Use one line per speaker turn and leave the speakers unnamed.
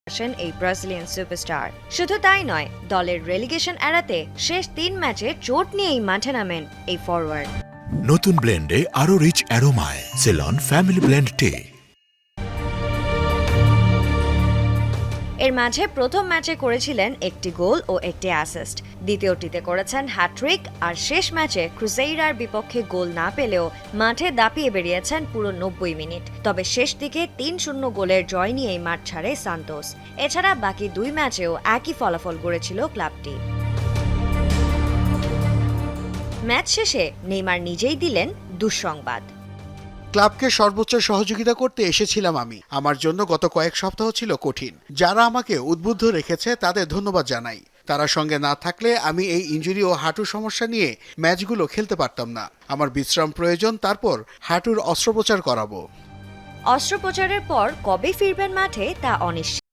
আসেন এই Brazilian superstar. শুধু তাই নয়, দলের রেলিগেশন এড়াতে শেষ 3 ম্যাচে চোট নিয়েই মাঠে নামেন এই ফরওয়ার্ড।
নতুন ব্লেন্ডে আরো রিচ অ্যারোমায় সেলন ফ্যামিলি ব্লেন্ড টে।
এর মাঝে প্রথম ম্যাচে করেছিলেন একটি গোল ও একটি অ্যাসিস্ট, দ্বিতীয়টিতে করেছেন হ্যাট্রিক, আর শেষ ম্যাচে ক্রুসেইরার বিপক্ষে গোল না পেলেও মাঠে দাপিয়ে বেরিয়েছেন পুরো 90 মিনিট। তবে শেষ দিকে ৩-০ গোলের জয় নিয়েই মাঠ ছাড়ে সান্তোস। এছাড়া বাকি 2 ম্যাচেও একই ফলাফল গড়েছিল ক্লাবটি। ম্যাচ শেষে নেইমার নিজেই দিলেন দুঃসংবাদ।
ক্লাবকে সর্বোচ্চ সহযোগিতা করতে এসেছিলাম আমি। আমার জন্য গত কয়েক সপ্তাহ ছিল কঠিন। যারা আমাকে উদ্বুদ্ধ রেখেছে তাদের ধন্যবাদ জানাই। তারা সঙ্গে না থাকলে আমি এই ইনজুরি ও হাঁটুর সমস্যা নিয়ে ম্যাচগুলো খেলতে পারতাম না। আমার বিশ্রাম প্রয়োজন, তারপর হাঁটুর অস্ত্রোপচার করাবো।
অস্ত্রোপচারের পর কবে ফিরবেন মাঠে তা অনিশ্চিত।